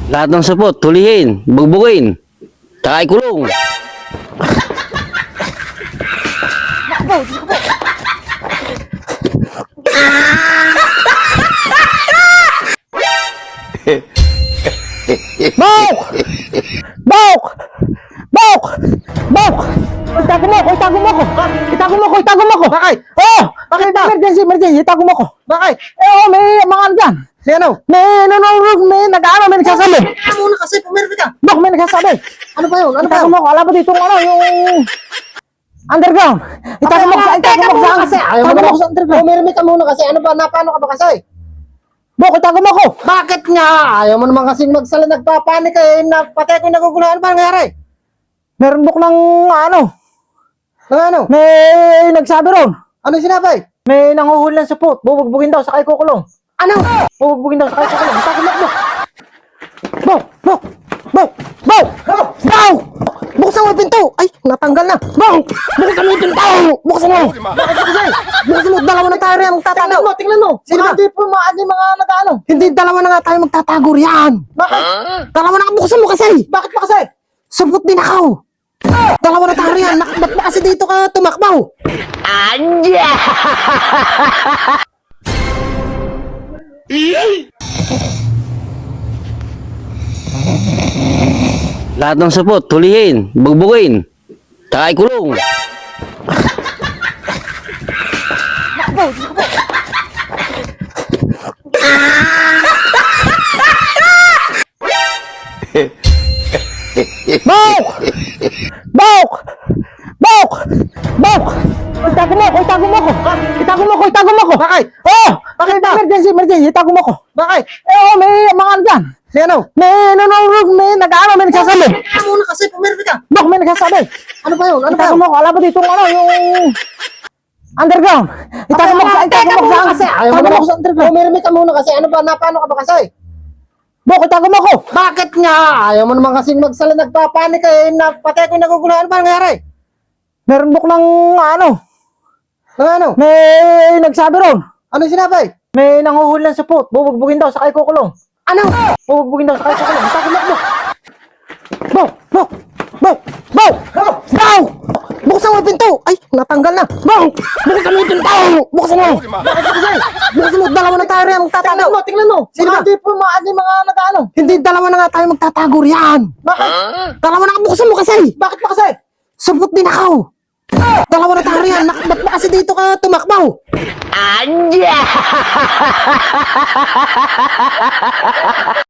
Lahat ng supot, tulihin, bugbugin, tsaka ikulong. Bok! Bok! Bok! Bok! Itago mo ako! Itago mo ako! Itago mo ako! Itago mo ako! Bakit? Oh! Bakit ba? Emergency! Emergency! Itago mo ako! Bakit? May mga ano dyan! Si ano? May nanunod! May nag-ano! May nagsasabi! Ano muna kasi, pumirmi ka. Bok! May nagsasabi! Ano ba yun? Ano ba Itago yun? mo ako! Alam mo dito yung underground! Itago mo ako sa... Itago mo ako sa... Ayaw mo Itago mo na ako sa underground! Pumirmi ka muna kasi. Ano ba? Paano ka ba kasi? Bok! Itago mo ako! Bakit nga? Ayaw mo naman kasing magsala, nagpapanik eh. Patay ko naguguluhan. Ano ba nangyari? Meron bok ng ano! Ano? May nagsabi ron! Ano sinabi? May nanguhuli ng supot! Bubugbugin daw sa kay kukulong! Ano? Bubugbugin daw sa kay kukulong! Itago mo ako! Bok! Bok! Bok! Bok! Bok! Buksan mo yung pinto! Ay, natanggal na! Bok! Buksan mo yung pinto! Buksan mo! Bakit kasi? Buksan mo, dalawa na tayo rin magtatago. Tingnan mo! Sino ba? Hindi po mga nag-ano. Hindi, dalawa na nga tayo magtatago riyan! Bakit? Dalawa na nga, buksan mo kasi! Bakit pa kasi? Sabot din ako! Dalawa na tayo riyan! Ba't ba kasi dito ka tumakbaw? Lahat ng supot, tulihin, bugbugin, tsaka ikulong. Bok! Bok! Bok! Bok! Itago mo ako! Itago mo ako! Itago mo ako! Itago mo ako! Bakit? Oh! Bakit ba? Emergency! Emergency! Itago mo ako! Bakit? May mga ano dyan! Si ano? May nanunod! May nag-ano! May nagsasabi! Ano muna kasi, pumirmi ka. Bok! May nagsasabi! Ano ba yun? Ano ba Itago yun? mo ako! Alam mo dito yung underground! Itago mo ako sa... Itago mo ako sa... kasi. Ayaw mo Itago mo naman ako sa underground! Pumirmi ka muna kasi. Ano ba? Paano ka ba kasi? Bok! Itago mo ako! Bakit nga? Ayaw mo naman kasing magsala, nagpapanik eh. Patay ko naguguluhan. Ano ba nangyari? Meron bok ng ano! Ano? May nagsabi ron! Ano sinabi? May nanguhuli ng supot! Bubugbugin daw sa kay kukulong! Ano? Bubugbugin daw sa kay kukulong! Itago mo ako! Bok! Bok! Bok! Bok! Bok! Buksan mo yung pinto! Ay, natanggal na! Bok! Buksan mo yung pinto! Buksan mo! Bakit kasi? Buksan mo, dalawa na tayo rin magtatago. Tingnan mo! Sino ba? Hindi po mga nag-ano. Hindi, dalawa na nga tayo magtatago riyan! Bakit? Dalawa na nga, buksan mo kasi! Bakit pa kasi? Sabot din ako! Dalawa na tayo riyan! Ba't ba kasi dito ka tumakbaw?